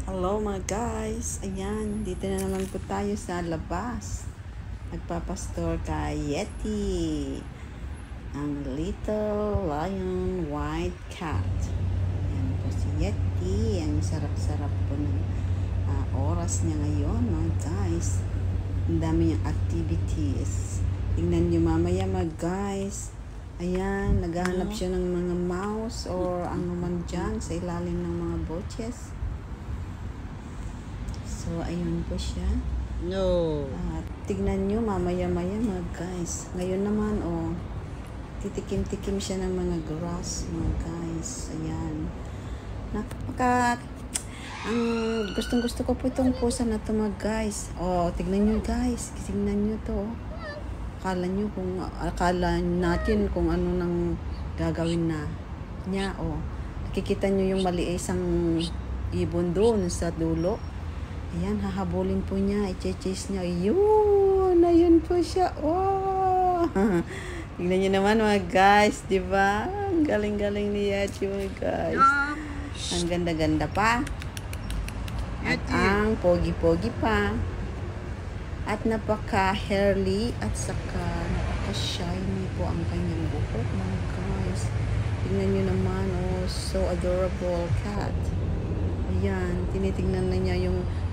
Hello mga guys! Ayan, dito na naman po tayo sa labas. Nagpapastore kay Yeti. Ang little lion white cat. Ayan po si Yeti. Ang sarap-sarap po ng oras niya ngayon mga guys. Ang dami niyang activities. Tingnan niyo mamaya mga guys. Ayan, naghahanap siya ng mga mouse or ano man dyan sa ilalim ng mga boches. So, ayun po siya. No. Tignan nyo mamaya-maya mga guys. Ngayon naman, titikim-tikim siya ng mga grass mga guys. Ayan. Ang gustong-gusto ko po itong pusa na to mga guys. Tignan nyo guys. Tignan nyo to. Akala natin kung ano nang gagawin na niya. Nakikita nyo yung mali isang ibon doon sa dulo. Ayan, hahabulin po niya. I-chase niya. Ayun po siya. Tignan niyo naman mga guys. Diba? Ang galing-galing ni Yeti mga guys. Ang ganda-ganda pa. At ang pogi-pogi pa. At napaka-hairly. At saka napaka-shiny po ang kanyang buhok mga guys. Tignan niyo naman. So adorable cat. Ayan, tinitingnan na niya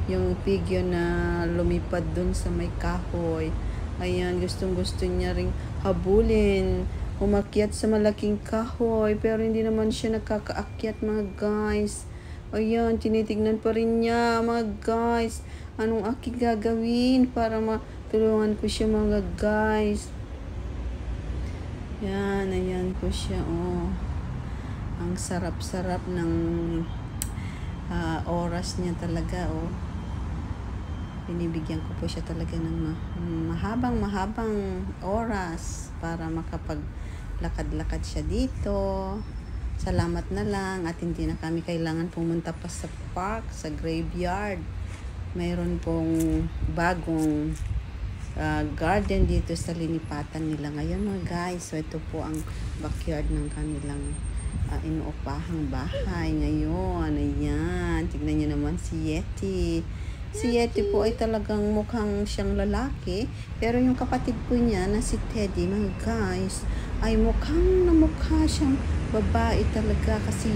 yung figure na lumipad dun sa may kahoy. Ayan, gustong-gusto niya ring habulin. Umakyat sa malaking kahoy. Pero hindi naman siya nakakaakyat mga guys. Ayan, tinitingnan pa rin niya mga guys. Anong aking gagawin para matulungan ko siya mga guys. Yan, ayan po siya. Ang sarap-sarap ng oras niya talaga. Binibigyan ko po siya talaga ng mahabang oras para makapaglakad-lakad siya dito. Salamat na lang at hindi na kami kailangan pumunta pa sa park, sa graveyard. Mayroon pong bagong garden dito sa linipatan nila ngayon mga guys. So ito po ang backyard ng kanilang inuupahang bahay ngayon. Ayan, tignan niyo naman si Yeti. Si Yeti po ay talagang mukhang siyang lalaki, pero yung kapatid po niya na si Teddy mga guys ay mukhang na mukha siyang babae talaga kasi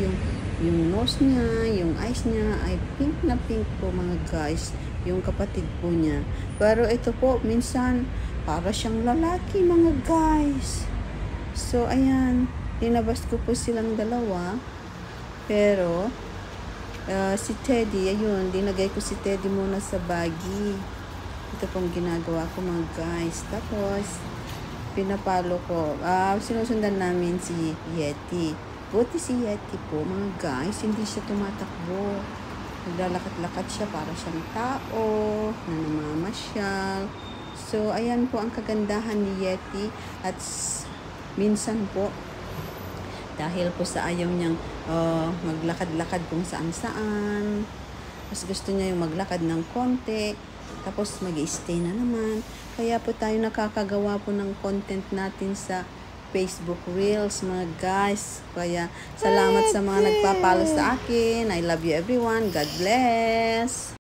yung nose niya, yung eyes niya ay pink na pink po mga guys, yung kapatid po niya. Pero ito po minsan para siyang lalaki mga guys. So ayan, linabas ko po silang dalawa. Pero si Teddy, ayun, dinagay ko si Teddy muna sa baggy. Ito pong ginagawa ko mga guys. Tapos pinapalo ko. Sinusundan namin si Yeti. Buti si Yeti po mga guys, hindi siya tumatakbo. Naglalakad-lakad siya para siyang tao na namamasyal. So ayan po ang kagandahan ni Yeti. At minsan po dahil po sa ayaw niyang maglakad-lakad kung saan-saan. Mas gusto niya yung maglakad ng konti. Tapos mag-i-stay na naman. Kaya po tayo nakakagawa po ng content natin sa Facebook Reels mga guys. Kaya salamat sa mga nagpapalo sa akin. I love you everyone. God bless.